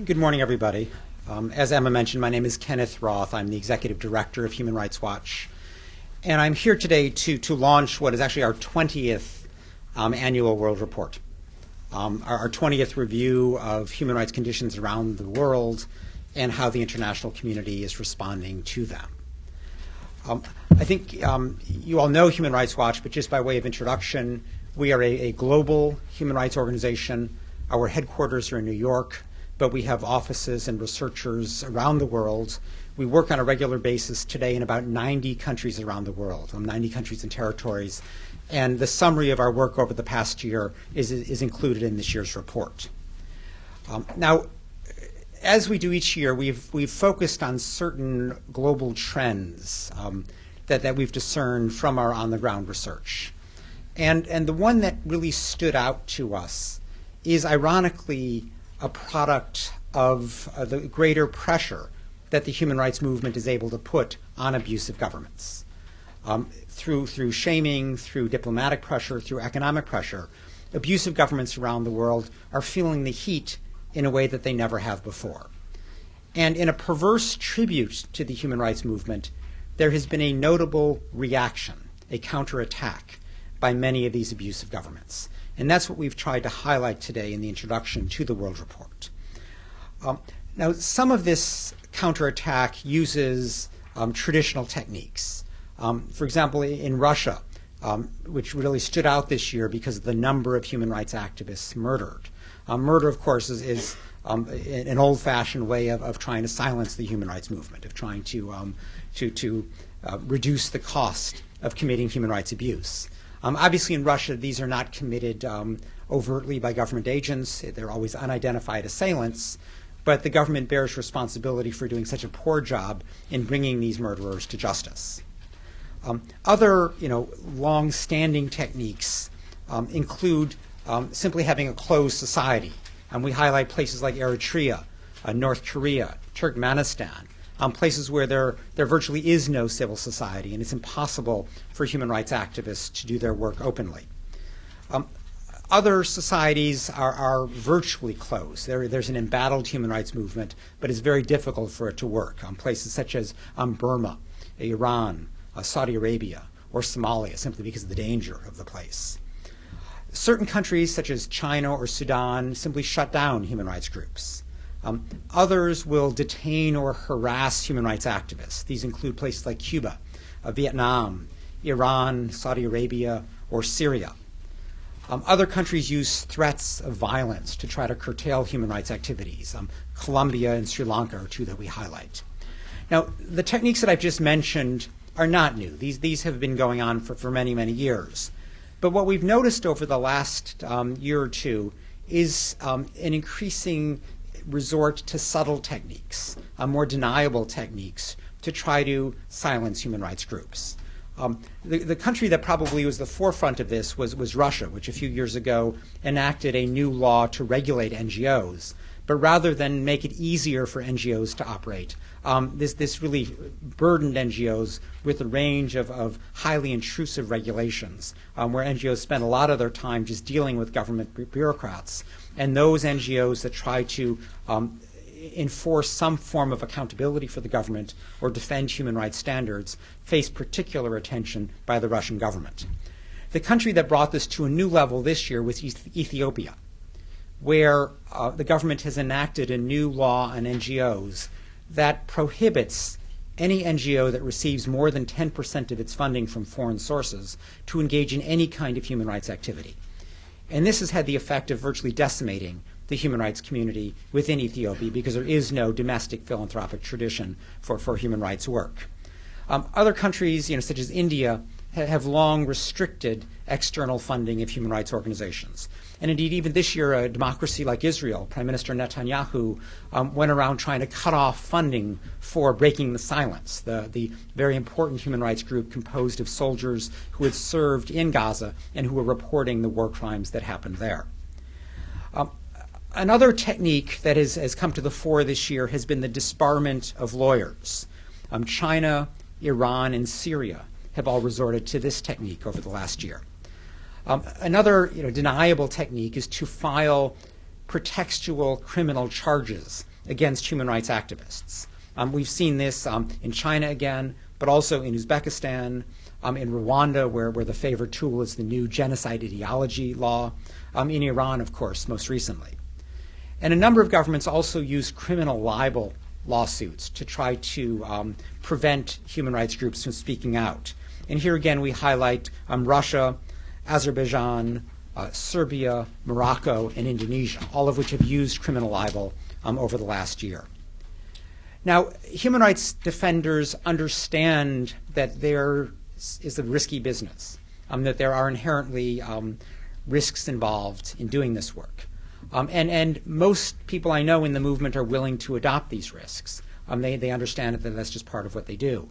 Good morning, everybody. As Emma mentioned, my name is Kenneth Roth. I'm the Executive Director of Human Rights Watch. And I'm here today to launch what is actually our 20th annual World Report, our 20th review of human rights conditions around the world and how the international community is responding to them. I think you all know Human Rights Watch, but just by way of introduction, we are a global human rights organization. Our headquarters are in New York, but we have offices and researchers around the world. We work on a regular basis today in about 90 countries around the world, 90 countries and territories. And the summary of our work over the past year is included in this year's report. Now, as we do each year, we've focused on certain global trends that we've discerned from our on-the-ground research. And the one that really stood out to us is ironically a product of the greater pressure that the human rights movement is able to put on abusive governments. Through shaming, through diplomatic pressure, through economic pressure, abusive governments around the world are feeling the heat in a way that they never have before. And in a perverse tribute to the human rights movement, there has been a notable reaction, a counterattack by many of these abusive governments. And that's what we've tried to highlight today in the introduction to the World Report. Now, some of this counterattack uses traditional techniques. For example, in Russia, which really stood out this year because of the number of human rights activists murdered. Murder, of course, is an old-fashioned way of trying to silence the human rights movement, of trying to reduce the cost of committing human rights abuse. Obviously, in Russia, these are not committed overtly by government agents. They're always unidentified assailants, but the government bears responsibility for doing such a poor job in bringing these murderers to justice. Other, long-standing techniques include simply having a closed society. We highlight places like Eritrea, North Korea, Turkmenistan, places where there virtually is no civil society, and it's impossible for human rights activists to do their work openly. Other societies are virtually closed. There's an embattled human rights movement, but it's very difficult for it to work. Places such as Burma, Iran, Saudi Arabia, or Somalia, simply because of the danger of the place. Certain countries, such as China or Sudan, simply shut down human rights groups. Others will detain or harass human rights activists. These include places like Cuba, Vietnam, Iran, Saudi Arabia, or Syria. Other countries use threats of violence to try to curtail human rights activities. Colombia and Sri Lanka are two that we highlight. Now, the techniques that I've just mentioned are not new. These have been going on for many, many years. But what we've noticed over the last year or two is an increasing resort to subtle techniques, more deniable techniques to try to silence human rights groups. The country that probably was the forefront of this was Russia, which a few years ago enacted a new law to regulate NGOs. But rather than make it easier for NGOs to operate, this really burdened NGOs with a range of highly intrusive regulations, where NGOs spend a lot of their time just dealing with government bureaucrats. And those NGOs that try to enforce some form of accountability for the government or defend human rights standards face particular attention by the Russian government. The country that brought this to a new level this year was Ethiopia, where the government has enacted a new law on NGOs that prohibits any NGO that receives more than 10% of its funding from foreign sources to engage in any kind of human rights activity. And this has had the effect of virtually decimating the human rights community within Ethiopia because there is no domestic philanthropic tradition for human rights work. Other countries, such as India, have long restricted external funding of human rights organizations. And indeed, even this year, a democracy like Israel, Prime Minister Netanyahu went around trying to cut off funding for Breaking the Silence, the very important human rights group composed of soldiers who had served in Gaza and who were reporting the war crimes that happened there. Another technique that has come to the fore this year has been the disbarment of lawyers. China, Iran, and Syria have all resorted to this technique over the last year. Another deniable technique is to file pretextual criminal charges against human rights activists. We've seen this in China again, but also in Uzbekistan, in Rwanda, where the favored tool is the new genocide ideology law, in Iran, of course, most recently. And a number of governments also use criminal libel lawsuits to try to prevent human rights groups from speaking out. And here again we highlight Russia, Azerbaijan, Serbia, Morocco, and Indonesia, all of which have used criminal libel over the last year. Now, human rights defenders understand that there is a risky business, that there are inherently risks involved in doing this work. And most people I know in the movement are willing to adopt these risks. They understand that that's just part of what they do.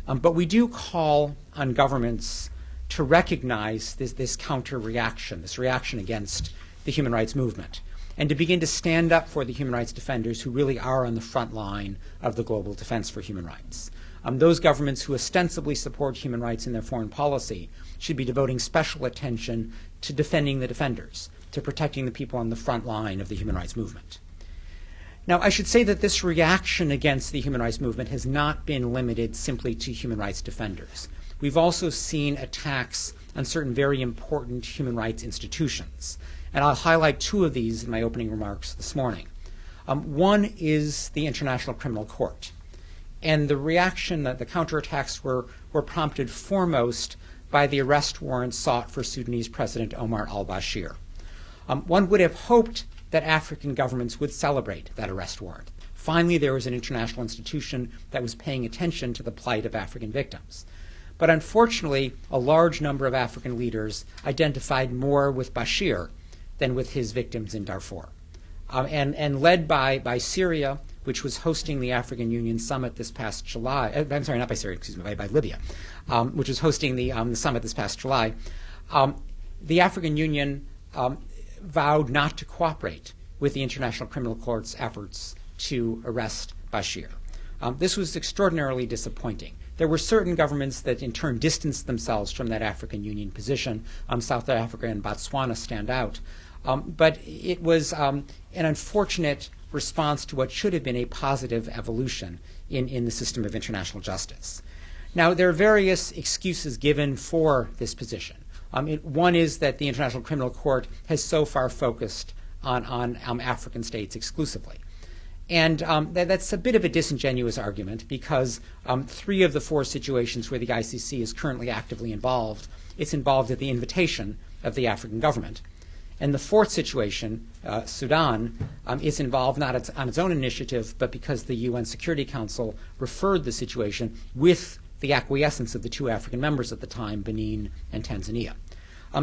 But we do call on governments to recognize this counter-reaction, this reaction against the human rights movement, and to begin to stand up for the human rights defenders who really are on the front line of the global defense for human rights. Those governments who ostensibly support human rights in their foreign policy should be devoting special attention to defending the defenders, to protecting the people on the front line of the human rights movement. Now, I should say that this reaction against the human rights movement has not been limited simply to human rights defenders. We've also seen attacks on certain very important human rights institutions. And I'll highlight two of these in my opening remarks this morning. One is the International Criminal Court. And the reaction, the counterattacks were prompted foremost by the arrest warrant sought for Sudanese President Omar al-Bashir. One would have hoped that African governments would celebrate that arrest warrant. Finally, there was an international institution that was paying attention to the plight of African victims. But unfortunately, a large number of African leaders identified more with Bashir than with his victims in Darfur. And led by Syria, which was hosting the African Union summit this past July, I'm sorry, not by Syria, excuse me, by Libya, which was hosting the summit this past July, the African Union vowed not to cooperate with the International Criminal Court's efforts to arrest Bashir. This was extraordinarily disappointing. There were certain governments that in turn distanced themselves from that African Union position. South Africa and Botswana stand out. But it was an unfortunate response to what should have been a positive evolution in the system of international justice. Now, there are various excuses given for this position. One is that the International Criminal Court has so far focused on African states exclusively. And that's a bit of a disingenuous argument because 3 of the 4 situations where the ICC is currently actively involved, it's involved at the invitation of the African government. And the 4th situation, Sudan, is involved not on its own initiative, but because the UN Security Council referred the situation with the acquiescence of the 2 African members at the time, Benin and Tanzania.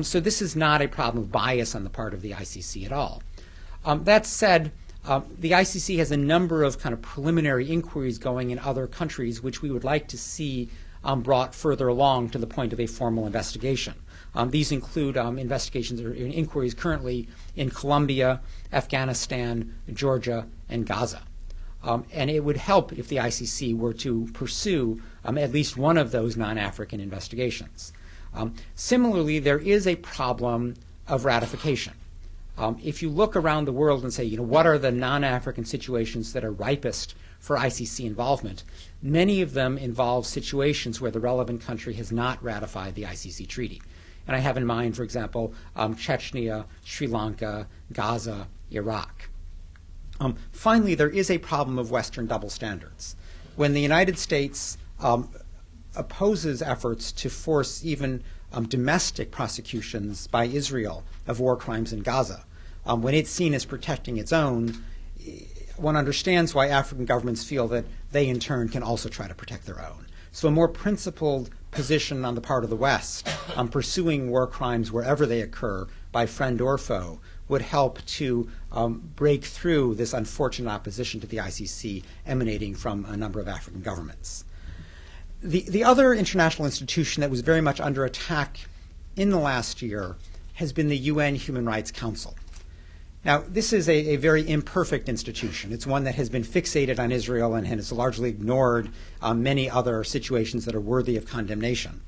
So this is not a problem of bias on the part of the ICC at all. That said, the ICC has a number of kind of preliminary inquiries going in other countries which we would like to see brought further along to the point of a formal investigation. These include investigations or inquiries currently in Colombia, Afghanistan, Georgia, and Gaza. And it would help if the ICC were to pursue at least one of those non-African investigations. Similarly, there is a problem of ratification. If you look around the world and say, what are the non-African situations that are ripest for ICC involvement, many of them involve situations where the relevant country has not ratified the ICC treaty. And I have in mind, for example, Chechnya, Sri Lanka, Gaza, Iraq. Finally, there is a problem of Western double standards. When the United States opposes efforts to force even domestic prosecutions by Israel of war crimes in Gaza, when it's seen as protecting its own, one understands why African governments feel that they in turn can also try to protect their own. So a more principled position on the part of the West pursuing war crimes wherever they occur by friend or foe would help to break through this unfortunate opposition to the ICC emanating from a number of African governments. The other international institution that was very much under attack in the last year has been the UN Human Rights Council. Now, this is a very imperfect institution. It's one that has been fixated on Israel and has largely ignored many other situations that are worthy of condemnation.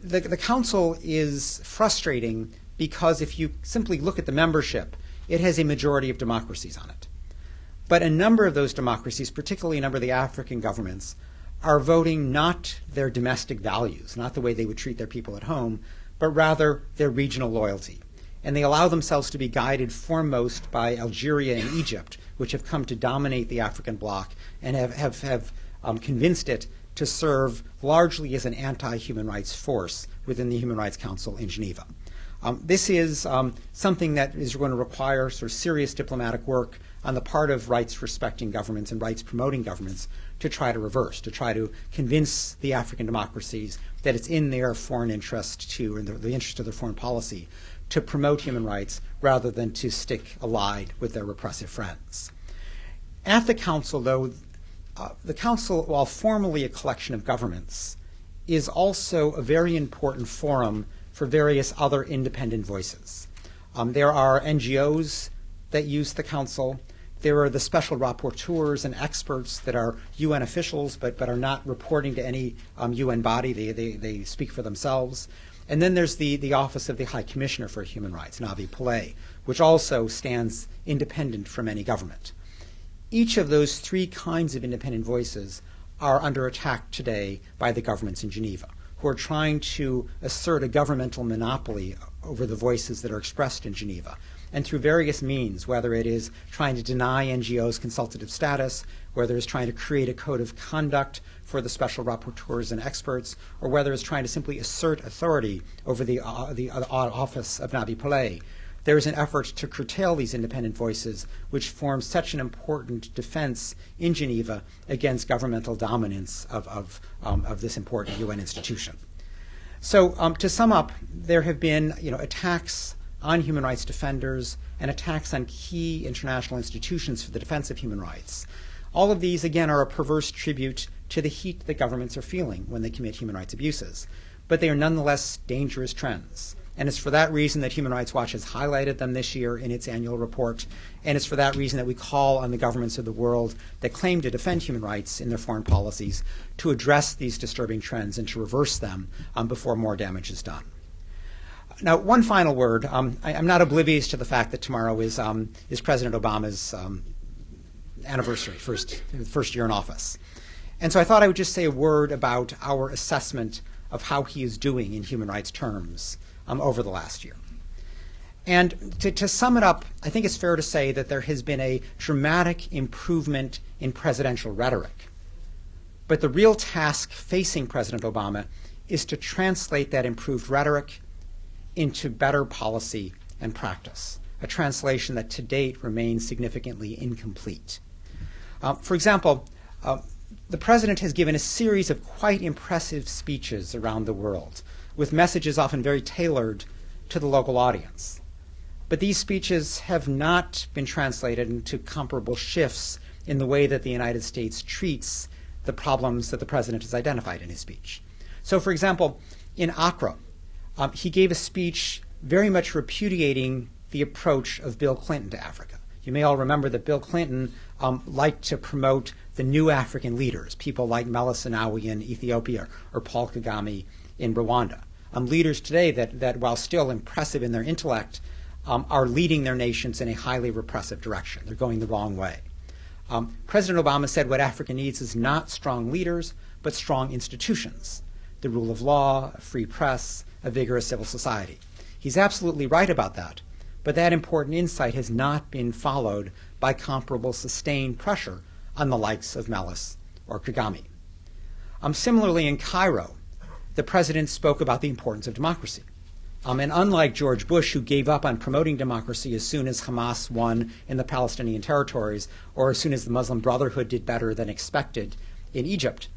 The Council is frustrating because if you simply look at the membership, it has a majority of democracies on it. But a number of those democracies, particularly a number of the African governments, are voting not their domestic values, not the way they would treat their people at home, but rather their regional loyalty. And they allow themselves to be guided foremost by Algeria and Egypt, which have come to dominate the African bloc and have convinced it to serve largely as an anti-human rights force within the Human Rights Council in Geneva. This is something that is going to require sort of serious diplomatic work on the part of rights-respecting governments and rights-promoting governments to try to reverse, to try to convince the African democracies that it's in their foreign interest to, in the interest of their foreign policy, to promote human rights rather than to stick allied with their repressive friends. At the Council, though, the Council, while formally a collection of governments, is also a very important forum for various other independent voices. There are NGOs that use the Council. There are the special rapporteurs and experts that are UN officials but are not reporting to any UN body. They speak for themselves. And then there's the Office of the High Commissioner for Human Rights, Navi Pillay, which also stands independent from any government. Each of those three kinds of independent voices are under attack today by the governments in Geneva, who are trying to assert a governmental monopoly over the voices that are expressed in Geneva. And through various means, whether it is trying to deny NGOs consultative status, whether it's trying to create a code of conduct for the special rapporteurs and experts, or whether it's trying to simply assert authority over the office of Navi Pillay, there is an effort to curtail these independent voices, which form such an important defense in Geneva against governmental dominance of this important UN institution. So to sum up, there have been attacks on human rights defenders and attacks on key international institutions for the defense of human rights. All of these, again, are a perverse tribute to the heat that governments are feeling when they commit human rights abuses. But they are nonetheless dangerous trends. And it's for that reason that Human Rights Watch has highlighted them this year in its annual report. And it's for that reason that we call on the governments of the world that claim to defend human rights in their foreign policies to address these disturbing trends and to reverse them before more damage is done. Now, one final word. I'm not oblivious to the fact that tomorrow is President Obama's anniversary, first year in office. And so I thought I would just say a word about our assessment of how he is doing in human rights terms over the last year. And to sum it up, I think it's fair to say that there has been a dramatic improvement in presidential rhetoric. But the real task facing President Obama is to translate that improved rhetoric into better policy and practice, a translation that to date remains significantly incomplete. For example, the president has given a series of quite impressive speeches around the world, with messages often very tailored to the local audience. But these speeches have not been translated into comparable shifts in the way that the United States treats the problems that the president has identified in his speech. So, for example, in Accra, he gave a speech very much repudiating the approach of Bill Clinton to Africa. You may all remember that Bill Clinton liked to promote the new African leaders, people like Meles Zenawi in Ethiopia or Paul Kagame in Rwanda. Leaders today that, while still impressive in their intellect, are leading their nations in a highly repressive direction. They're going the wrong way. President Obama said what Africa needs is not strong leaders, but strong institutions, the rule of law, a free press, a vigorous civil society. He's absolutely right about that, but that important insight has not been followed by comparable sustained pressure on the likes of Meles or Kagame. Similarly, in Cairo, the president spoke about the importance of democracy. And unlike George Bush, who gave up on promoting democracy as soon as Hamas won in the Palestinian territories, or as soon as the Muslim Brotherhood did better than expected in Egypt,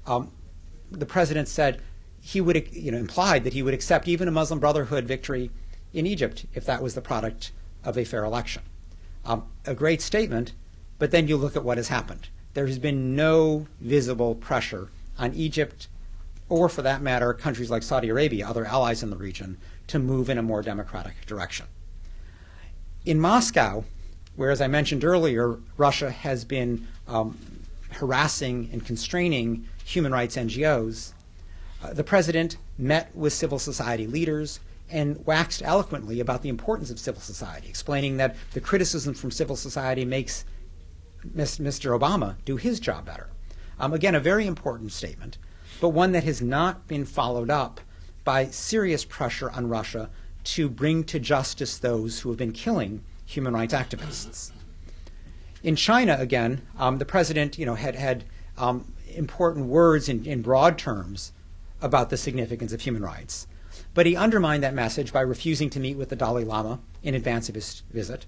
the president said he would, implied that he would accept even a Muslim Brotherhood victory in Egypt if that was the product of a fair election. A great statement, but then you look at what has happened. There has been no visible pressure on Egypt, or for that matter, countries like Saudi Arabia, other allies in the region, to move in a more democratic direction. In Moscow, where, as I mentioned earlier, Russia has been harassing and constraining human rights NGOs, the president met with civil society leaders and waxed eloquently about the importance of civil society, explaining that the criticism from civil society makes Mr. Obama do his job better. Again, a very important statement, but one that has not been followed up by serious pressure on Russia to bring to justice those who have been killing human rights activists. In China, again, the president had important words in broad terms about the significance of human rights. But he undermined that message by refusing to meet with the Dalai Lama in advance of his visit.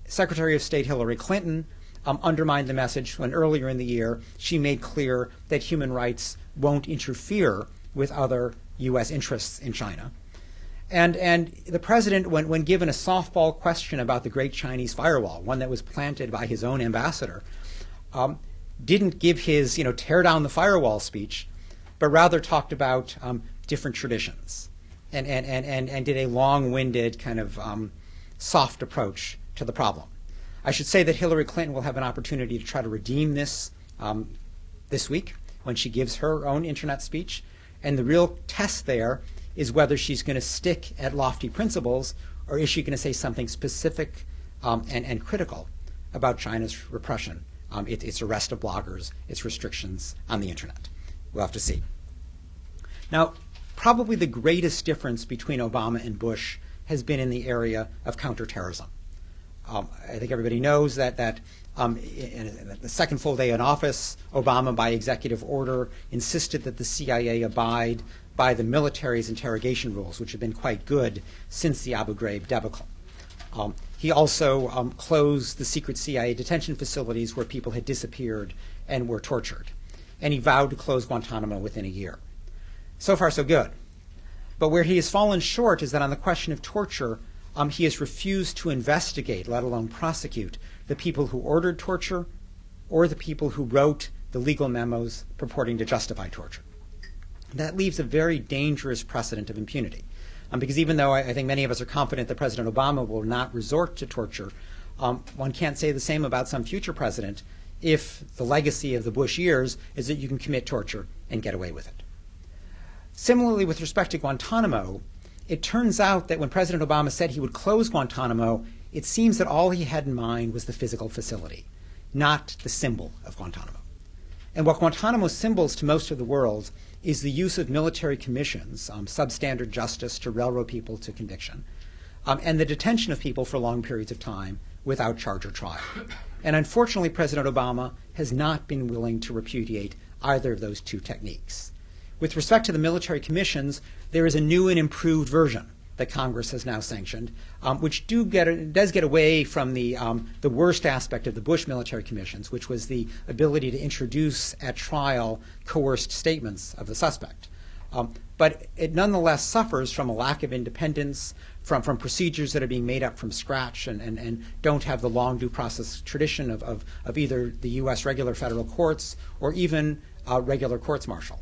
Secretary of State Hillary Clinton undermined the message when earlier in the year she made clear that human rights won't interfere with other U.S. interests in China. And the president, when given a softball question about the Great Chinese Firewall, one that was planted by his own ambassador, didn't give his tear down the firewall speech, but rather talked about different traditions and did a long-winded kind of soft approach to the problem. I should say that Hillary Clinton will have an opportunity to try to redeem this this week when she gives her own internet speech. And the real test there is whether she's going to stick at lofty principles or is she going to say something specific and critical about China's repression, its arrest of bloggers, its restrictions on the internet. We'll have to see. Now, probably the greatest difference between Obama and Bush has been in the area of counterterrorism. I think everybody knows that in the second full day in office, Obama, by executive order, insisted that the CIA abide by the military's interrogation rules, which have been quite good since the Abu Ghraib debacle. He also closed the secret CIA detention facilities where people had disappeared and were tortured. And he vowed to close Guantanamo within a year. So far, so good. But where he has fallen short is that on the question of torture, he has refused to investigate, let alone prosecute, the people who ordered torture or the people who wrote the legal memos purporting to justify torture. That leaves a very dangerous precedent of impunity. Because even though I think many of us are confident that President Obama will not resort to torture, one can't say the same about some future president if the legacy of the Bush years is that you can commit torture and get away with it. Similarly, with respect to Guantanamo, it turns out that when President Obama said he would close Guantanamo, it seems that all he had in mind was the physical facility, not the symbol of Guantanamo. And what Guantanamo symbols to most of the world is the use of military commissions, substandard justice to railroad people to conviction, and the detention of people for long periods of time without charge or trial. And unfortunately, President Obama has not been willing to repudiate either of those two techniques. With respect to the military commissions, there is a new and improved version that Congress has now sanctioned, which does get away from the worst aspect of the Bush military commissions, which was the ability to introduce at trial coerced statements of the suspect. But it nonetheless suffers from a lack of independence, from procedures that are being made up from scratch and don't have the long due process tradition of either the U.S. regular federal courts or even regular courts-martial.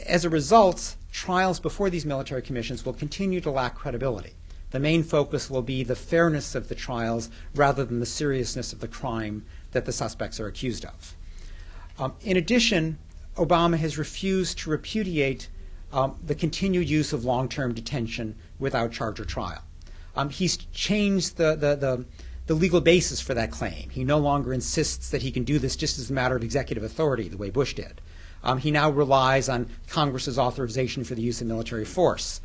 As a result, trials before these military commissions will continue to lack credibility. The main focus will be the fairness of the trials rather than the seriousness of the crime that the suspects are accused of. In addition, Obama has refused to repudiate the continued use of long-term detention without charge or trial. He's changed the legal basis for that claim. He no longer insists that he can do this just as a matter of executive authority, the way Bush did. He now relies on Congress's authorization for the use of military force.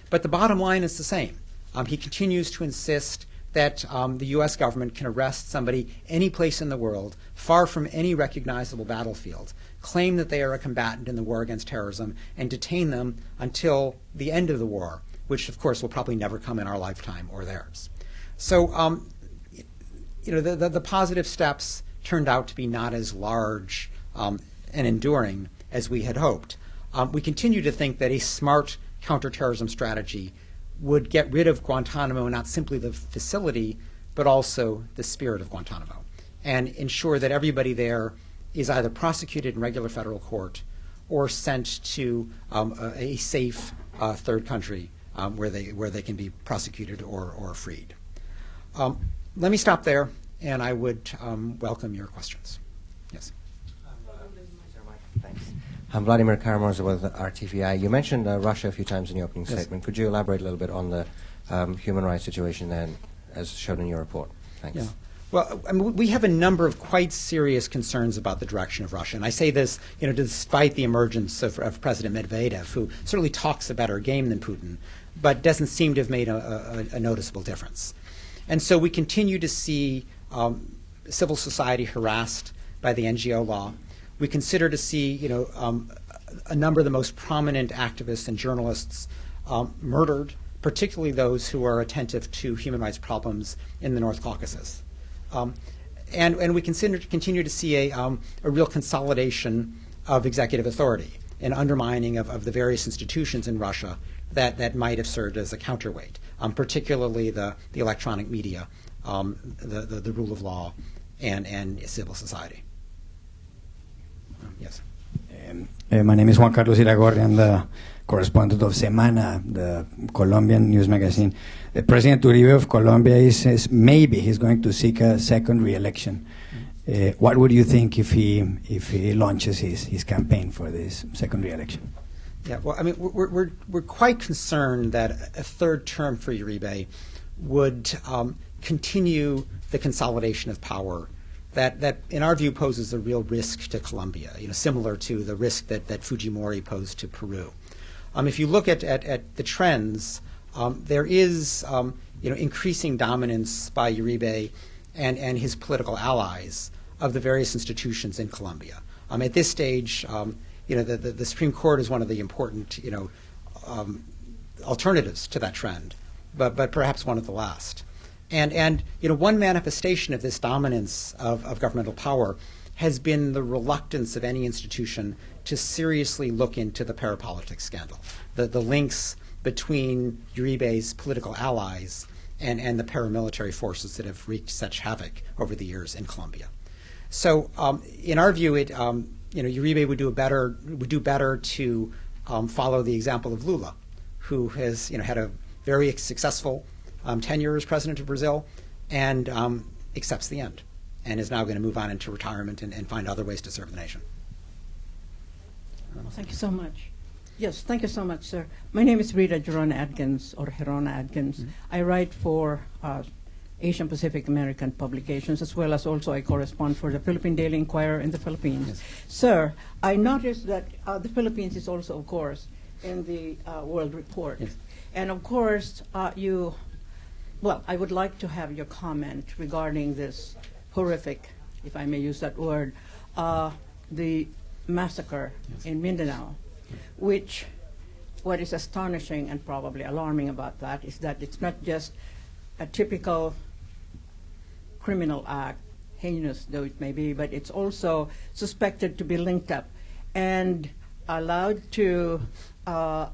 But the bottom line is the same. He continues to insist that the U.S. government can arrest somebody any place in the world, far from any recognizable battlefield, claim that they are a combatant in the war against terrorism, and detain them until the end of the war, which, of course, will probably never come in our lifetime or theirs. So, the positive steps turned out to be not as large and enduring as we had hoped. We continue to think that a smart counterterrorism strategy would get rid of Guantanamo, not simply the facility, but also the spirit of Guantanamo, and ensure that everybody there is either prosecuted in regular federal court or sent to a safe third country where they can be prosecuted or freed. Let me stop there, and I would welcome your questions. Yes. Thanks. I'm Vladimir Karamurza with RTVI. You mentioned Russia a few times in your opening statement. Could you elaborate a little bit on the human rights situation there, as shown in your report? Thanks. Yeah. Well, I mean, we have a number of quite serious concerns about the direction of Russia. And I say this, despite the emergence of President Medvedev, who certainly talks a better game than Putin, but doesn't seem to have made a noticeable difference. And so we continue to see civil society harassed by the NGO law. We consider to see, a number of the most prominent activists and journalists murdered, particularly those who are attentive to human rights problems in the North Caucasus. And we continue to see a real consolidation of executive authority, an undermining of the various institutions in Russia that might have served as a counterweight, particularly the electronic media, the rule of law, and civil society. Yes. My name is Juan Carlos Iragorri. I'm the correspondent of Semana, the Colombian news magazine. President Uribe of Colombia is maybe he's going to seek a second re-election. What would you think if he launches his campaign for this second re-election? Yeah, well, I mean, we're quite concerned that a third term for Uribe would continue the consolidation of power that in our view poses a real risk to Colombia, similar to the risk that Fujimori posed to Peru. If you look at the trends, there is increasing dominance by Uribe and his political allies of the various institutions in Colombia. At this stage, the Supreme Court is one of the important alternatives to that trend, but perhaps one of the last. And one manifestation of this dominance of governmental power has been the reluctance of any institution to seriously look into the parapolitics scandal, the links between Uribe's political allies and the paramilitary forces that have wreaked such havoc over the years in Colombia. So, in our view, Uribe would do better to follow the example of Lula, who has had a very successful tenure as president of Brazil, and accepts the end, and is now going to move on into retirement and find other ways to serve the nation. Thank you so much. Yes, thank you so much, sir. My name is Rita Gerona Adkins, or Gerona Adkins. Mm-hmm. I write for Asian Pacific American publications, as well as also I correspond for the Philippine Daily Inquirer in the Philippines. Yes. Sir, I noticed that the Philippines is also, of course, in the World Report. Yes. And of course, well, I would like to have your comment regarding this horrific, if I may use that word, the massacre in Mindanao, which what is astonishing and probably alarming about that is that it's not just a typical criminal act, heinous though it may be, but it's also suspected to be linked up and allowed to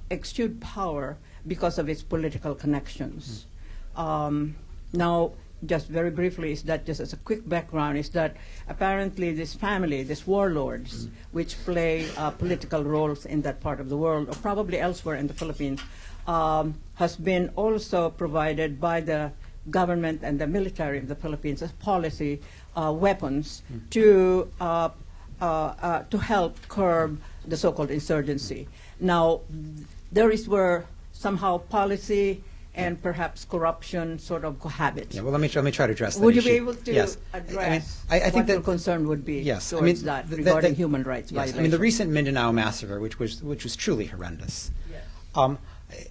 exude power because of its political connections. Now, just very briefly, is that just as a quick background, is that apparently this family, these warlords, which play political roles in that part of the world, or probably elsewhere in the Philippines, has been also provided by the government and the military of the Philippines as policy weapons to help curb the so-called insurgency. Now, there is where somehow policy and perhaps corruption sort of cohabit. Yeah, well, let me try to address that Would you issue. be able to address I think what that your concern would be yes, towards that regarding human rights violations? I mean, the recent Mindanao massacre, which was truly horrendous,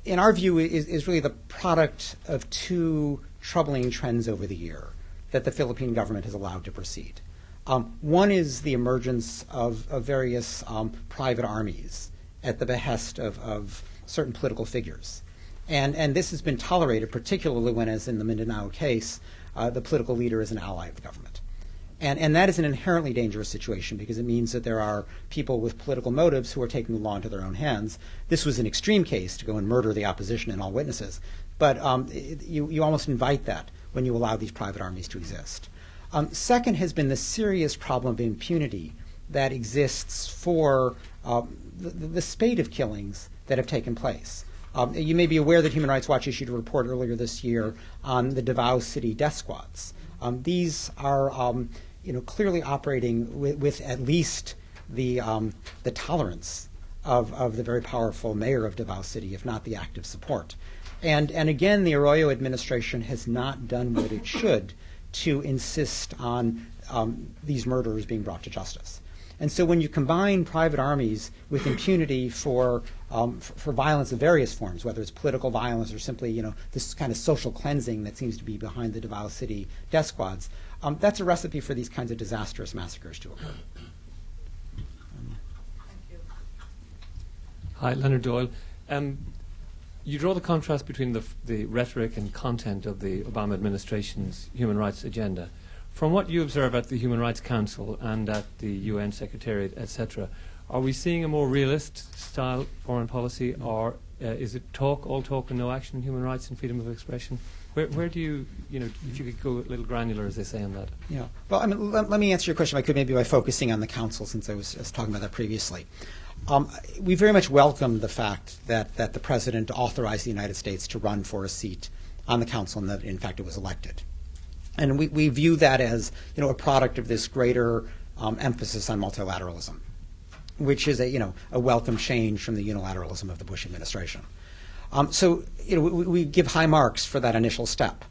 in our view, is really the product of two troubling trends over the year that the Philippine government has allowed to proceed. One is the emergence of various private armies at the behest of certain political figures. And this has been tolerated, particularly when, as in the Mindanao case, the political leader is an ally of the government. And that is an inherently dangerous situation because it means that there are people with political motives who are taking the law into their own hands. This was an extreme case to go and murder the opposition and all witnesses. But you almost invite that when you allow these private armies to exist. Second has been the serious problem of impunity that exists for the spate of killings that have taken place. You may be aware that Human Rights Watch issued a report earlier this year on the Davao City death squads. These are clearly operating with at least the tolerance of the very powerful mayor of Davao City, if not the active support. And again, the Arroyo administration has not done what it should to insist on these murderers being brought to justice. And so when you combine private armies with impunity for violence of various forms, whether it's political violence or simply, this kind of social cleansing that seems to be behind the Davao City death squads, that's a recipe for these kinds of disastrous massacres to occur. Hi, Leonard Doyle. You draw the contrast between the rhetoric and content of the Obama administration's human rights agenda. From what you observe at the Human Rights Council and at the UN Secretariat, etc., are we seeing a more realist style foreign policy, or is it all talk and no action, human rights and freedom of expression? Where do you, if you could go a little granular, as they say, on that? Yeah. Well, I mean, let me answer your question, if I could, maybe by focusing on the Council, since I was talking about that previously. We very much welcome the fact that the President authorized the United States to run for a seat on the Council, and that, in fact, it was elected. And we view that as, a product of this greater emphasis on multilateralism, which is a welcome change from the unilateralism of the Bush administration. So we give high marks for that initial step.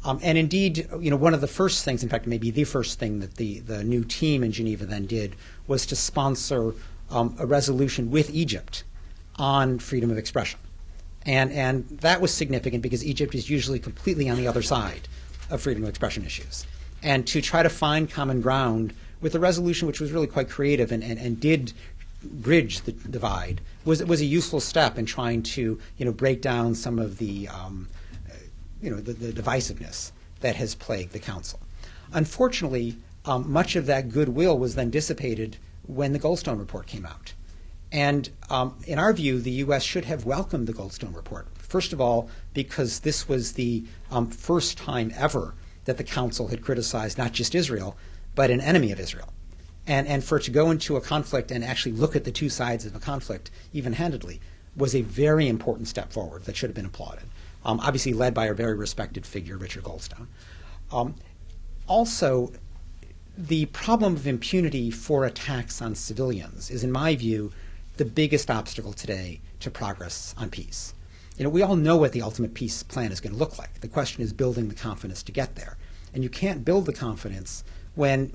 And indeed, one of the first things, in fact, maybe the first thing that the new team in Geneva then did was to sponsor a resolution with Egypt on freedom of expression. And that was significant because Egypt is usually completely on the other side of freedom of expression issues. And to try to find common ground with a resolution which was really quite creative and did bridge the divide was a useful step in trying to break down some of the the divisiveness that has plagued the Council. Unfortunately, much of that goodwill was then dissipated when the Goldstone report came out. And in our view, the U.S. should have welcomed the Goldstone report. First of all, because this was the first time ever that the Council had criticized not just Israel, but an enemy of Israel. And for it to go into a conflict and actually look at the two sides of a conflict even-handedly was a very important step forward that should have been applauded. Obviously led by our very respected figure, Richard Goldstone. Also, the problem of impunity for attacks on civilians is, in my view, the biggest obstacle today to progress on peace. We all know what the ultimate peace plan is going to look like. The question is building the confidence to get there. And you can't build the confidence when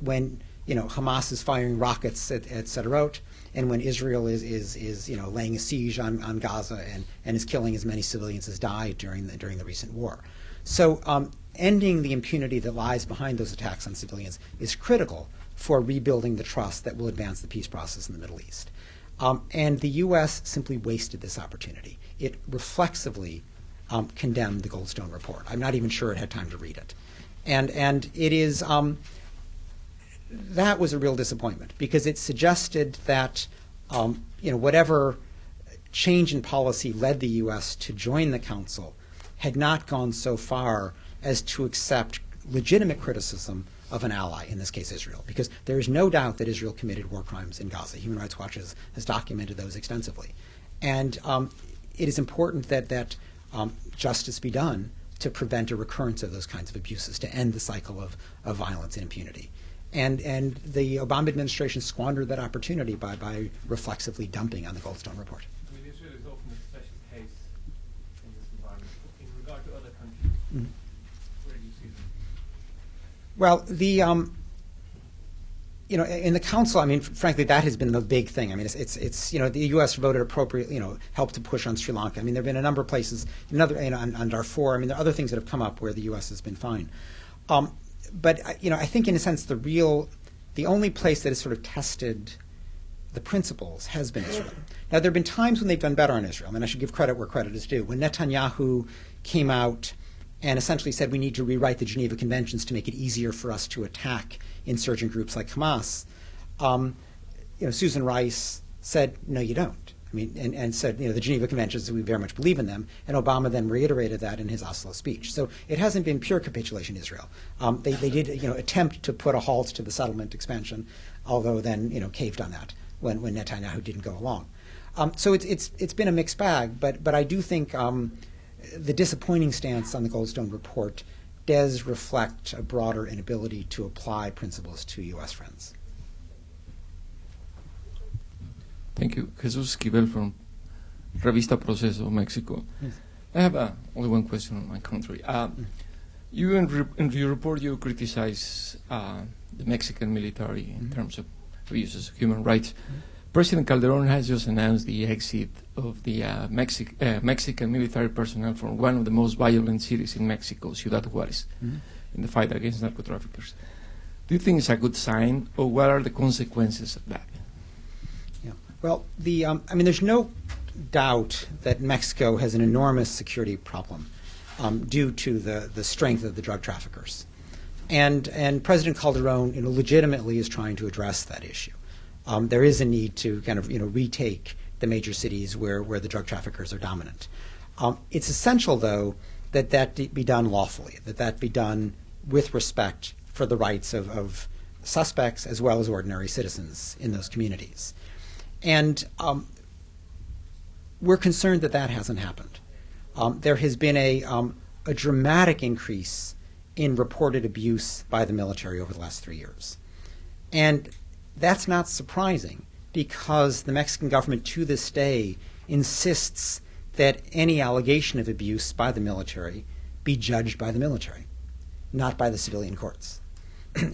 Hamas is firing rockets at Sderot, and when Israel is laying a siege on Gaza and is killing as many civilians as died during the recent war. So ending the impunity that lies behind those attacks on civilians is critical for rebuilding the trust that will advance the peace process in the Middle East. And the U.S. simply wasted this opportunity. It reflexively condemned the Goldstone report. I'm not even sure it had time to read it. And it is that was a real disappointment because it suggested that whatever change in policy led the U.S. to join the Council had not gone so far as to accept legitimate criticism of an ally, in this case Israel, because there is no doubt that Israel committed war crimes in Gaza. Human Rights Watch has documented those extensively. And it is important that justice be done to prevent a recurrence of those kinds of abuses, to end the cycle of violence and impunity. And the Obama administration squandered that opportunity by reflexively dumping on the Goldstone report. I mean, Israel is often a special case in this environment. In regard to other countries, where do you see them? Well, in the Council, I mean, frankly, that has been the big thing. I mean, it's the U.S. voted appropriately, helped to push on Sri Lanka. I mean, there have been a number of places, on Darfur. I mean, there are other things that have come up where the U.S. has been fine. But I think in a sense the only place that has sort of tested the principles has been Israel. Now, there have been times when they've done better on Israel. I mean, I should give credit where credit is due. When Netanyahu came out and essentially said we need to rewrite the Geneva Conventions to make it easier for us to attack insurgent groups like Hamas, Susan Rice said, no, you don't. I mean, and said, the Geneva Conventions, we very much believe in them, and Obama then reiterated that in his Oslo speech. So it hasn't been pure capitulation in Israel. They did, attempt to put a halt to the settlement expansion, although then, caved on that when Netanyahu didn't go along. So it's been a mixed bag, but I do think the disappointing stance on the Goldstone report does reflect a broader inability to apply principles to U.S. friends. Thank you. Jesus Esquivel from Revista Proceso, Mexico. Yes. I have only one question on my country. You in your report, you criticize the Mexican military in terms of abuses of human rights. President Calderon has just announced the exit of the Mexican military personnel from one of the most violent cities in Mexico, Ciudad Juárez, in the fight against narco traffickers. Do you think it's a good sign, or what are the consequences of that? Yeah. Well, there's no doubt that Mexico has an enormous security problem due to the strength of the drug traffickers. And President Calderon legitimately is trying to address that issue. There is a need to kind of retake the major cities where the drug traffickers are dominant. It's essential, though, that be done lawfully, that be done with respect for the rights of suspects as well as ordinary citizens in those communities. And we're concerned that hasn't happened. There has been a dramatic increase in reported abuse by the military over the last 3 years. And that's not surprising, because the Mexican government to this day insists that any allegation of abuse by the military be judged by the military, not by the civilian courts.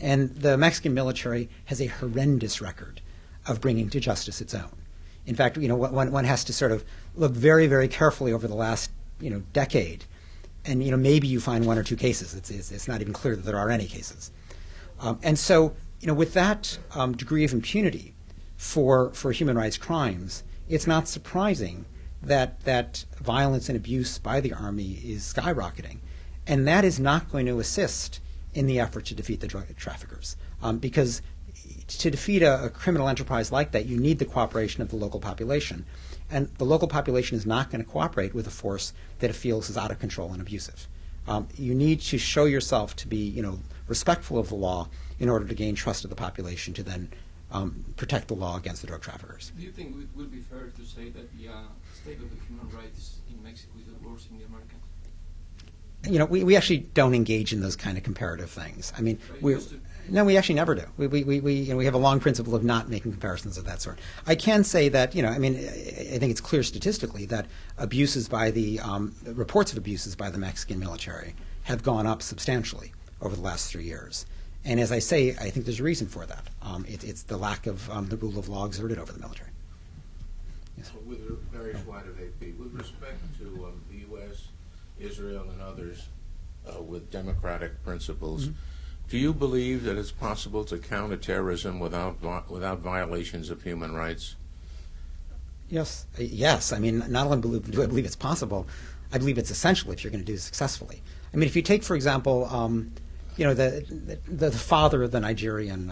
And the Mexican military has a horrendous record of bringing to justice its own. In fact, one has to sort of look very, very carefully over the last decade, and maybe you find one or two cases. It's not even clear that there are any cases. And so, with that degree of impunity for human rights crimes, it's not surprising that violence and abuse by the army is skyrocketing, and that is not going to assist in the effort to defeat the drug traffickers, because to defeat a criminal enterprise like that, you need the cooperation of the local population. And the local population is not going to cooperate with a force that it feels is out of control and abusive. You need to show yourself to be, respectful of the law in order to gain trust of the population to then protect the law against the drug traffickers. Do you think it would be fair to say that the state of the human rights in Mexico is worse than the American? We actually don't engage in those kind of comparative things. I mean, we actually never do. We have a long principle of not making comparisons of that sort. I can say that, I think it's clear statistically that abuses by the reports of abuses by the Mexican military have gone up substantially over the last 3 years. And as I say, I think there's a reason for that. It's the lack of the rule of law exerted over the military. Yes. Very wide of AP. With respect to the U.S., Israel, and others with democratic principles, do you believe that it's possible to counter terrorism without violations of human rights? Yes. I mean, not only do I believe it's possible, I believe it's essential if you're going to do it successfully. I mean, if you take, for example, the father of the Nigerian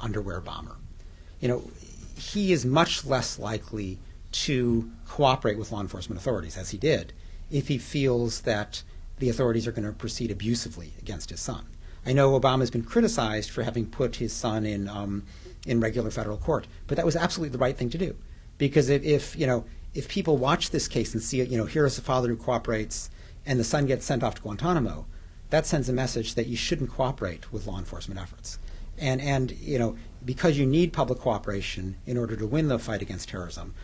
underwear bomber, he is much less likely to cooperate with law enforcement authorities, as he did, if he feels that the authorities are going to proceed abusively against his son. I know Obama has been criticized for having put his son in regular federal court, but that was absolutely the right thing to do, because if people watch this case and see here is a father who cooperates and the son gets sent off to Guantanamo, that sends a message that you shouldn't cooperate with law enforcement efforts. And because you need public cooperation in order to win the fight against terrorism,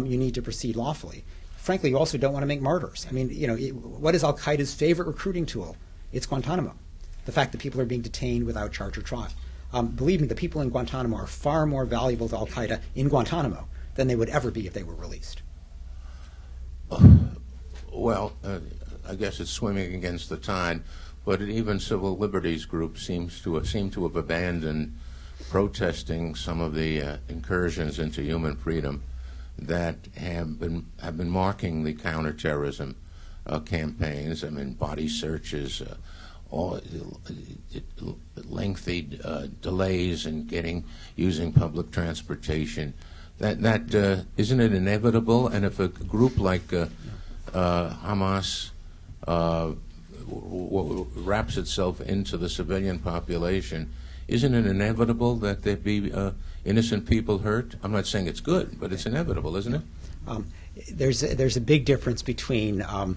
you need to proceed lawfully. Frankly, you also don't want to make martyrs. I mean, what is al-Qaeda's favorite recruiting tool? It's Guantanamo. The fact that people are being detained without charge or trial. Believe me, the people in Guantanamo are far more valuable to al-Qaeda in Guantanamo than they would ever be if they were released. Well, I guess it's swimming against the tide, but even civil liberties groups seem to have abandoned protesting some of the incursions into human freedom that have been marking the counterterrorism campaigns. I mean, body searches, lengthy delays in using public transportation. That isn't it inevitable? And if a group like Hamas wraps itself into the civilian population, isn't it inevitable that there be innocent people hurt? I'm not saying it's good, but it's inevitable, isn't it? There's a big difference between a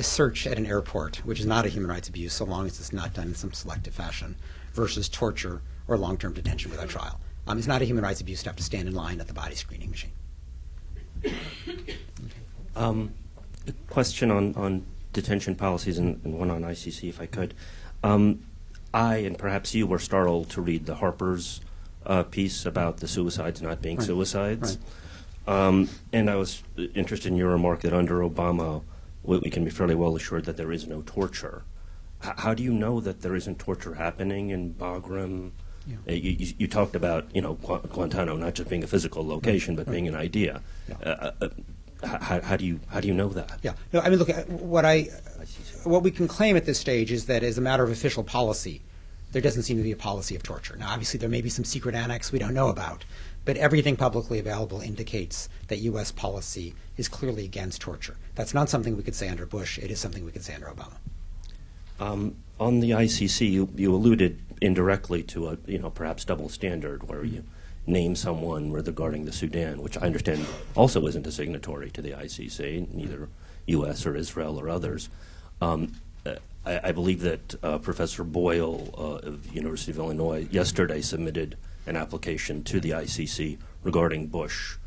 search at an airport, which is not a human rights abuse so long as it's not done in some selective fashion, versus torture or long-term detention without trial. It's not a human rights abuse to have to stand in line at the body screening machine. A question on detention policies and one on ICC, if I could. I, and perhaps you, were startled to read the Harper's piece about the suicides not being suicides. Right. And I was interested in your remark that under Obama, we can be fairly well assured that there is no torture. How do you know that there isn't torture happening in Bagram? Yeah. You talked about, Guantanamo not just being a physical location, but being an idea. Yeah. How do you know that? Yeah. No, I mean, look, what we can claim at this stage is that as a matter of official policy, there doesn't seem to be a policy of torture. Now, obviously, there may be some secret annex we don't know about, but everything publicly available indicates that U.S. policy is clearly against torture. That's not something we could say under Bush. It is something we could say under Obama. On the ICC, you alluded indirectly to a perhaps double standard where you name someone regarding the Sudan, which I understand also isn't a signatory to the ICC, neither U.S. or Israel or others. I believe that Professor Boyle of the University of Illinois yesterday submitted an application to the ICC regarding Bush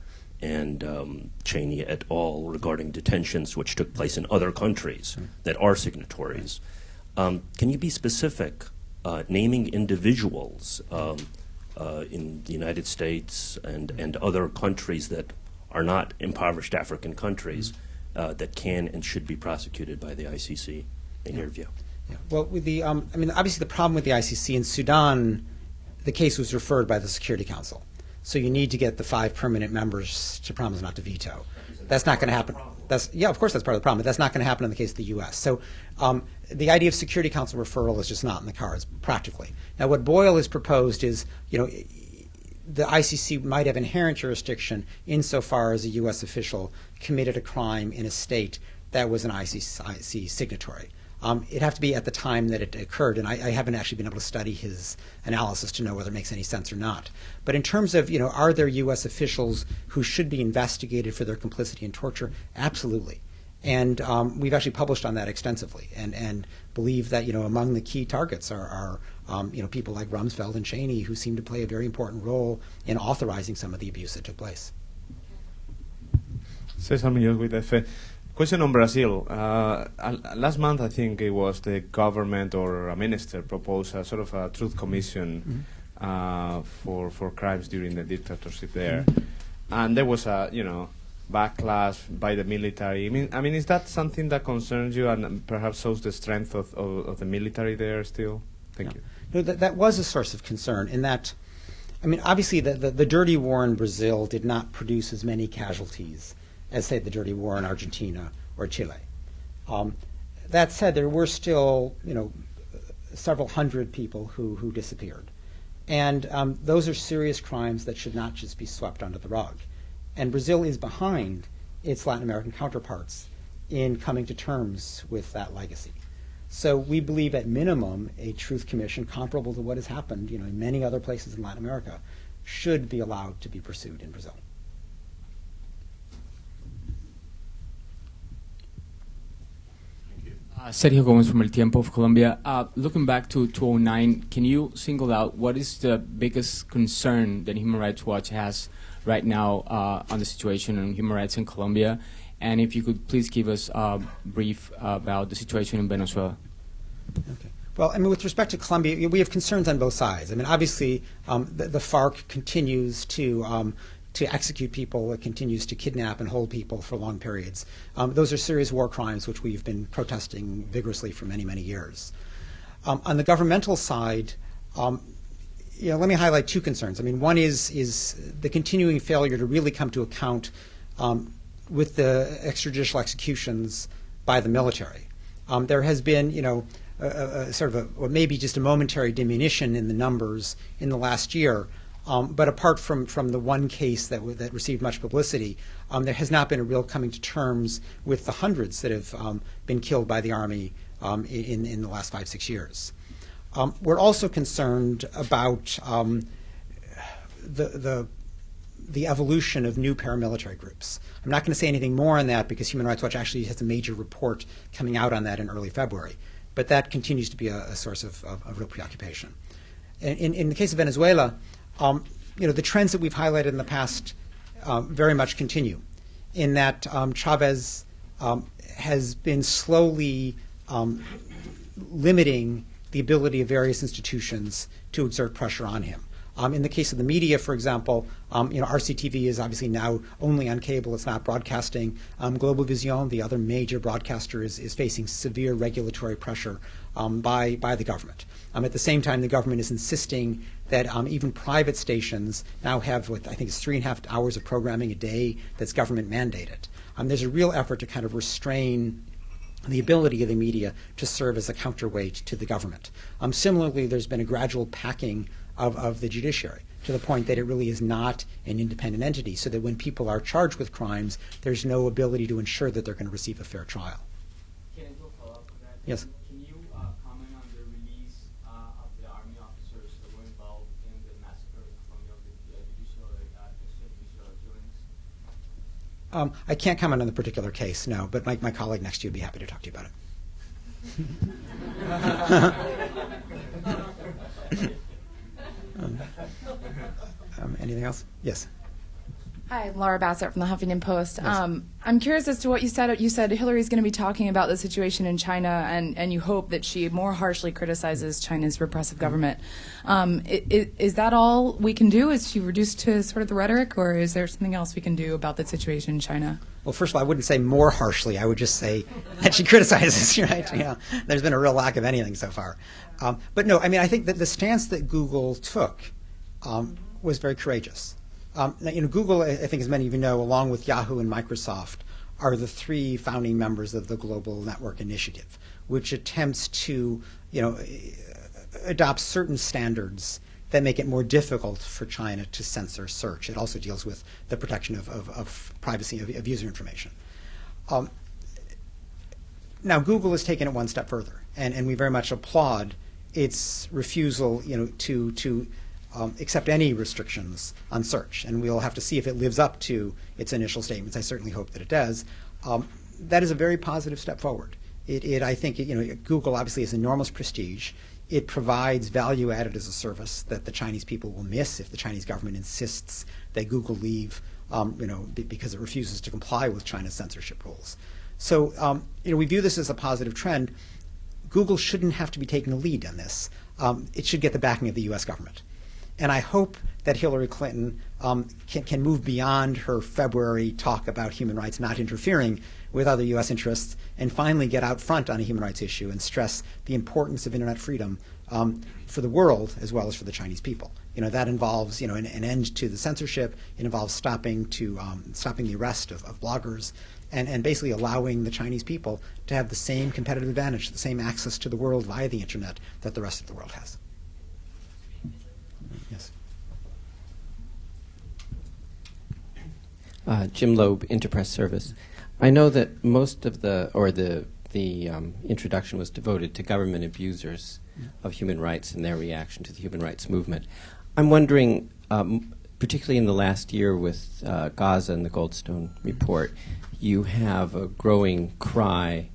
and Cheney et al. Regarding detentions which took place in other countries that are signatories. Can you be specific, naming individuals in the United States and other countries that are not impoverished African countries that can and should be prosecuted by the ICC, in your view? Yeah. Well, with the, obviously the problem with the ICC in Sudan, the case was referred by the Security Council. So you need to get the 5 permanent members to promise not to veto. That's not going to happen. Of course that's part of the problem, but that's not going to happen in the case of the U.S. So the idea of Security Council referral is just not in the cards, practically. Now, what Boyle has proposed is, the ICC might have inherent jurisdiction insofar as a U.S. official committed a crime in a state that was an ICC signatory. It'd have to be at the time that it occurred, and I haven't actually been able to study his analysis to know whether it makes any sense or not. But in terms of, are there U.S. officials who should be investigated for their complicity in torture? Absolutely. And we've actually published on that extensively and believe that, among the key targets are people like Rumsfeld and Cheney, who seem to play a very important role in authorizing some of the abuse that took place. Cesar Muñoz with EFE. Question on Brazil. Last month, I think it was the government or a minister proposed a sort of a truth commission for crimes during the dictatorship there, and there was a backlash by the military. I mean, is that something that concerns you and perhaps shows the strength of the military there still? Thank you. No, that was a source of concern in that, obviously the dirty war in Brazil did not produce as many casualties as, say, the dirty war in Argentina or Chile. That said, there were still, several hundred people who disappeared. And those are serious crimes that should not just be swept under the rug. And Brazil is behind its Latin American counterparts in coming to terms with that legacy. So we believe at minimum a truth commission comparable to what has happened in many other places in Latin America should be allowed to be pursued in Brazil. Sergio Gomez from El Tiempo of Colombia. Looking back to 2009, can you single out what is the biggest concern that Human Rights Watch has right now on the situation on human rights in Colombia? And if you could please give us a brief about the situation in Venezuela. Okay. Well, with respect to Colombia, we have concerns on both sides. Obviously, the FARC continues to execute people, it continues to kidnap and hold people for long periods. Those are serious war crimes which we've been protesting vigorously for many, many years. On the governmental side, let me highlight 2 concerns. One is the continuing failure to really come to account with the extrajudicial executions by the military. There has been, what maybe just a momentary diminution in the numbers in the last year. But apart from the one case that received much publicity, there has not been a real coming to terms with the hundreds that have been killed by the army in the last 5-6 years. We're also concerned about the evolution of new paramilitary groups. I'm not going to say anything more on that because Human Rights Watch actually has a major report coming out on that in early February. But that continues to be a source of real preoccupation. In the case of Venezuela, the trends that we've highlighted in the past very much continue, in that Chavez has been slowly limiting the ability of various institutions to exert pressure on him. In the case of the media, for example, RCTV is obviously now only on cable. It's not broadcasting. Global Vision, the other major broadcaster, is facing severe regulatory pressure by the government. At the same time, the government is insisting that even private stations now have what I think is 3.5 hours of programming a day that's government mandated. There's a real effort to kind of restrain the ability of the media to serve as a counterweight to the government. Similarly, there's been a gradual packing of the judiciary to the point that it really is not an independent entity, so that when people are charged with crimes, there's no ability to ensure that they're going to receive a fair trial. Can I do a follow-up on that? Yes. Can you comment on the release of the army officers that were involved in the massacre from the judicial killings? I can't comment on the particular case, no, but my colleague next to you would be happy to talk to you about it. Anything else? Yes. Hi, I'm Laura Bassett from the Huffington Post. Yes. I'm curious as to what you said. You said Hillary's going to be talking about the situation in China, and you hope that she more harshly criticizes China's repressive government. Is that all we can do? Is she reduced to sort of the rhetoric, or is there something else we can do about the situation in China? Well, first of all, I wouldn't say more harshly. I would just say that she criticizes, right? Yeah, there's been a real lack of anything so far. But no, I mean, I think that the stance that Google took was very courageous. Google, I think, as many of you know, along with Yahoo and Microsoft, are the 3 founding members of the Global Network Initiative, which attempts to, adopt certain standards that make it more difficult for China to censor search. It also deals with the protection of privacy of user information. Now, Google has taken it one step further, and we very much applaud its refusal, to accept any restrictions on search, and we'll have to see if it lives up to its initial statements. I certainly hope that it does. That is a very positive step forward. I think, Google obviously has enormous prestige. It provides value added as a service that the Chinese people will miss if the Chinese government insists that Google leave, because it refuses to comply with China's censorship rules. So, we view this as a positive trend. Google shouldn't have to be taking the lead on this. It should get the backing of the U.S. government. And I hope that Hillary Clinton can move beyond her February talk about human rights not interfering with other U.S. interests and finally get out front on a human rights issue and stress the importance of Internet freedom for the world as well as for the Chinese people. That involves an end to the censorship. It involves stopping the arrest of bloggers and basically allowing the Chinese people to have the same competitive advantage, the same access to the world via the Internet that the rest of the world has. Yes. Jim Loeb, Interpress Service. I know that most of the introduction was devoted to government abusers of human rights and their reaction to the human rights movement. I'm wondering, particularly in the last year with Gaza and the Goldstone report, you have a growing cry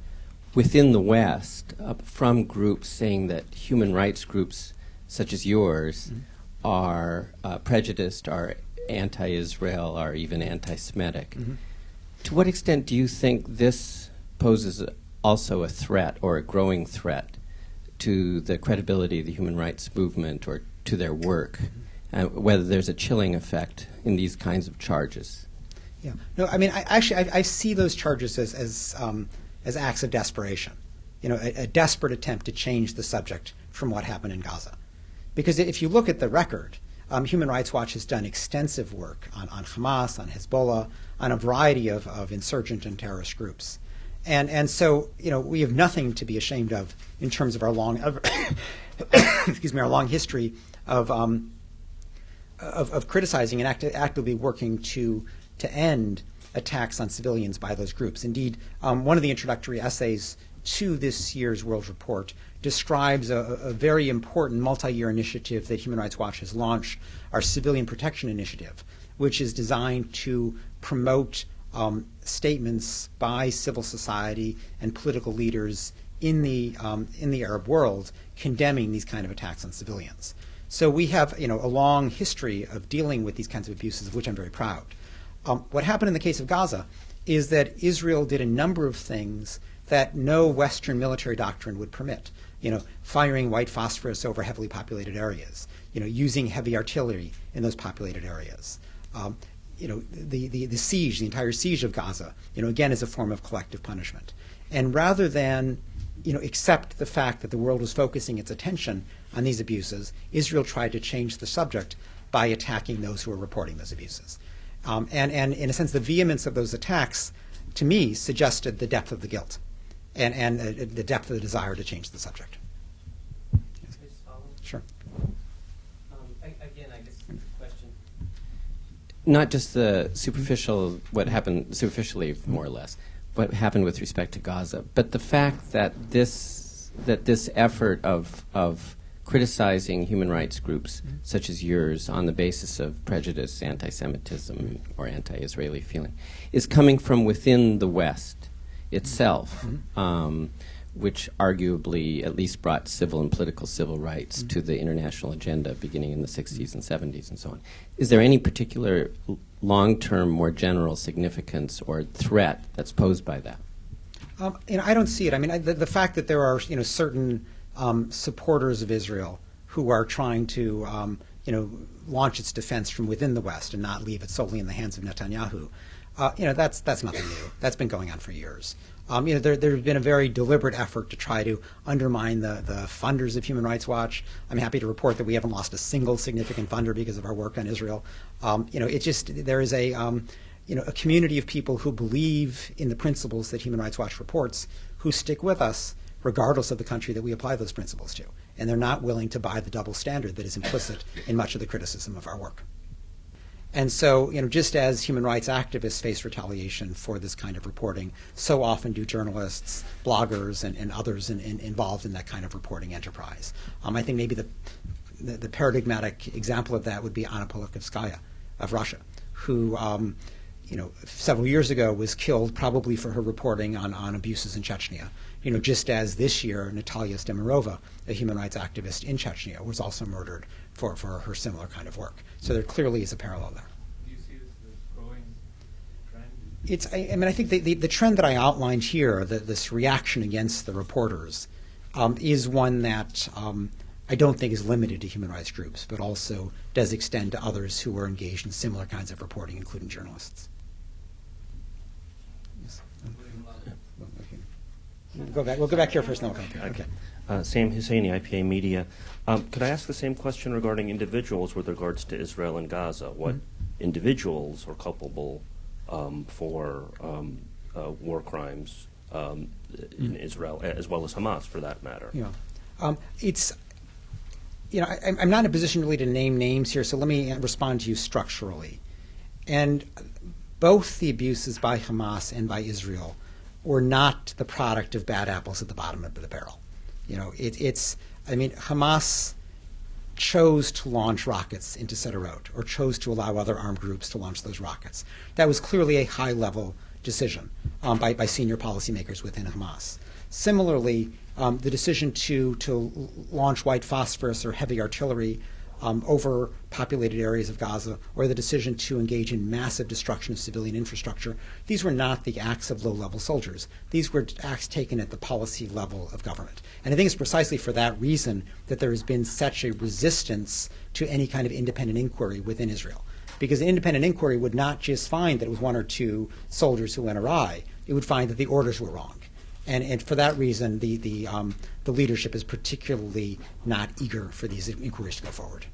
within the West from groups saying that human rights groups such as yours are prejudiced, are anti-Israel, are even anti-Semitic. To what extent do you think this poses also a threat or a growing threat to the credibility of the human rights movement or to their work, whether there's a chilling effect in these kinds of charges? Yeah. No, I mean, I see those charges as acts of desperation, a desperate attempt to change the subject from what happened in Gaza. Because if you look at the record, Human Rights Watch has done extensive work on Hamas, on Hezbollah, on a variety of insurgent and terrorist groups. And so, we have nothing to be ashamed of in terms of our long our long history of criticizing and actively working to end attacks on civilians by those groups. Indeed, one of the introductory essays to this year's World Report describes a very important multi-year initiative that Human Rights Watch has launched, our Civilian Protection Initiative, which is designed to promote statements by civil society and political leaders in the Arab world condemning these kind of attacks on civilians. So we have, a long history of dealing with these kinds of abuses, of which I'm very proud. What happened in the case of Gaza is that Israel did a number of things that no Western military doctrine would permit. Firing white phosphorus over heavily populated areas, using heavy artillery in those populated areas. The siege, the entire siege of Gaza, again, is a form of collective punishment. And rather than, accept the fact that the world was focusing its attention on these abuses, Israel tried to change the subject by attacking those who were reporting those abuses. And in a sense, the vehemence of those attacks, to me, suggested the depth of the guilt and the depth of the desire to change the subject. Yes. Sure. Again, I guess the question. Not just the superficial, what happened superficially, more or less, what happened with respect to Gaza, but the fact that this effort of criticizing human rights groups such as yours on the basis of prejudice, anti-Semitism, or anti-Israeli feeling is coming from within the West itself, which arguably at least brought civil and political civil rights to the international agenda beginning in the 60s and 70s and so on. Is there any particular long-term, more general significance or threat that's posed by that? I don't see it. I mean, the fact that there are certain supporters of Israel who are trying to launch its defense from within the West and not leave it solely in the hands of Netanyahu, that's nothing new. That's been going on for years. There's been a very deliberate effort to try to undermine the funders of Human Rights Watch. I'm happy to report that we haven't lost a single significant funder because of our work on Israel. There is a community of people who believe in the principles that Human Rights Watch reports, who stick with us regardless of the country that we apply those principles to. And they're not willing to buy the double standard that is implicit in much of the criticism of our work. And so, just as human rights activists face retaliation for this kind of reporting, so often do journalists, bloggers, and others involved in that kind of reporting enterprise. I think maybe the paradigmatic example of that would be Anna Politkovskaya of Russia, who several years ago was killed probably for her reporting on abuses in Chechnya. Just as this year, Natalia Stemirova, a human rights activist in Chechnya, was also murdered for her similar kind of work. So there clearly is a parallel there. Do you see this as a growing trend? I think the trend that I outlined here, this reaction against the reporters, is one that I don't think is limited to human rights groups, but also does extend to others who are engaged in similar kinds of reporting, including journalists. Yes. We'll go back here first, and then we'll come here. Okay. Sam Husseini, IPA Media. Could I ask the same question regarding individuals with regards to Israel and Gaza? What individuals are culpable for war crimes in Israel, as well as Hamas, for that matter? Yeah. I'm not in a position really to name names here, so let me respond to you structurally. And both the abuses by Hamas and by Israel were not the product of bad apples at the bottom of the barrel. Hamas chose to launch rockets into Sderot, or chose to allow other armed groups to launch those rockets. That was clearly a high-level decision by senior policymakers within Hamas. Similarly, the decision to launch white phosphorus or heavy artillery over populated areas of Gaza, or the decision to engage in massive destruction of civilian infrastructure, these were not the acts of low-level soldiers. These were acts taken at the policy level of government. And I think it's precisely for that reason that there has been such a resistance to any kind of independent inquiry within Israel. Because an independent inquiry would not just find that it was one or two soldiers who went awry. It would find that the orders were wrong. And for that reason, the leadership is particularly not eager for these inquiries to go forward.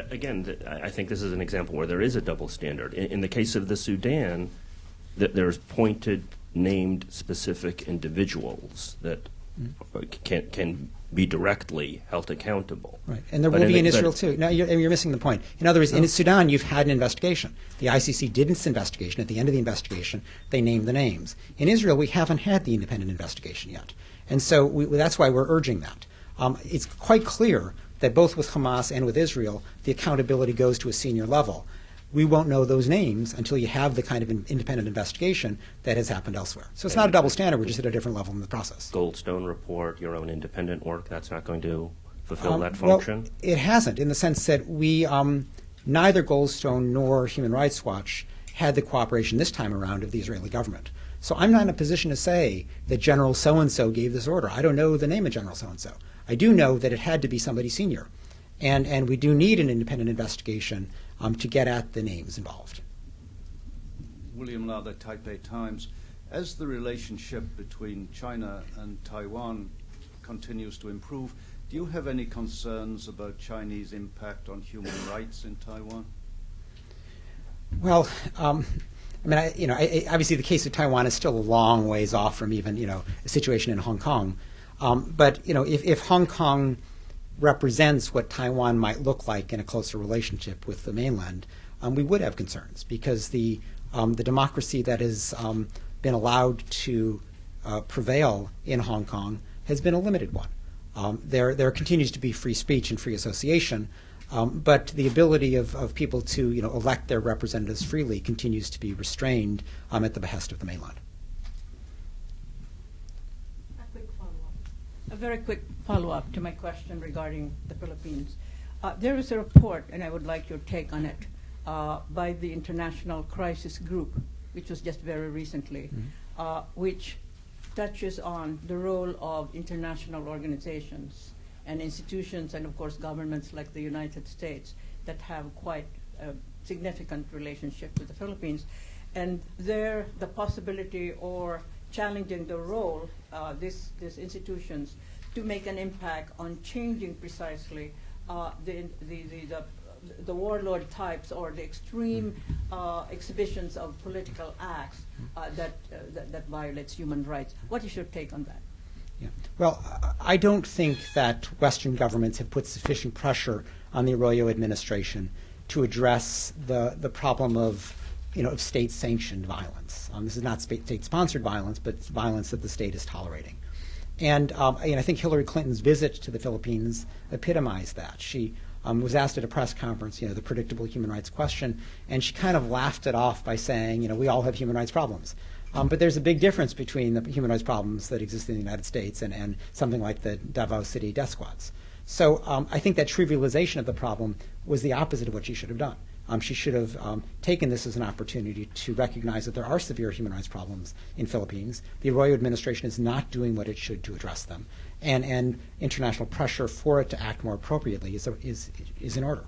Again, I think this is an example where there is a double standard. In the case of the Sudan, there's pointed, named, specific individuals that can be directly held accountable. Right, and there will be in Israel too. No, you're missing the point. In other words, in Sudan, you've had an investigation. The ICC did its investigation. At the end of the investigation, they named the names. In Israel, we haven't had the independent investigation yet, and so that's why we're urging that. It's quite clear that both with Hamas and with Israel, the accountability goes to a senior level. we won't know those names until you have the kind of independent investigation that has happened elsewhere. So it's not a double standard. We're just at a different level in the process. Goldstone report, your own independent work, that's not going to fulfill that Well, function? it hasn't, in the sense that we, neither Goldstone nor Human Rights Watch had the cooperation this time around of the Israeli government. So I'm not in a position to say that General so-and-so gave this order. I don't know the name of General so-and-so. I do know that it had to be somebody senior. And we do need an independent investigation to get at the names involved. William Lather, Taipei Times. As the relationship between China and Taiwan continues to improve, do you have any concerns about Chinese impact on human rights in Taiwan? Well, obviously the case of Taiwan is still a long ways off from even, a situation in Hong Kong. But, if Hong Kong represents what Taiwan might look like in a closer relationship with the mainland, we would have concerns, because the democracy that has been allowed to prevail in Hong Kong has been a limited one. There continues to be free speech and free association, but the ability of people to elect their representatives freely continues to be restrained at the behest of the mainland. A very quick follow-up to my question regarding the Philippines. There is a report, and I would like your take on it, by the International Crisis Group, which was just very recently, which touches on the role of international organizations and institutions, and of course governments like the United States that have quite a significant relationship with the Philippines, and there the possibility or challenging the role these institutions to make an impact on changing precisely the warlord types or the extreme exhibitions of political acts that violates human rights. What is your take on that? Yeah. Well, I don't think that Western governments have put sufficient pressure on the Arroyo administration to address the problem of state-sanctioned violence. This is not state-sponsored violence, but it's violence that the state is tolerating. And I think Hillary Clinton's visit to the Philippines epitomized that. She was asked at a press conference, the predictable human rights question, and she kind of laughed it off by saying, we all have human rights problems. But there's a big difference between the human rights problems that exist in the United States and something like the Davao City death squads. So I think that trivialization of the problem was the opposite of what she should have done. She should have taken this as an opportunity to recognize that there are severe human rights problems in Philippines. The Arroyo administration is not doing what it should to address them. And international pressure for it to act more appropriately is in order.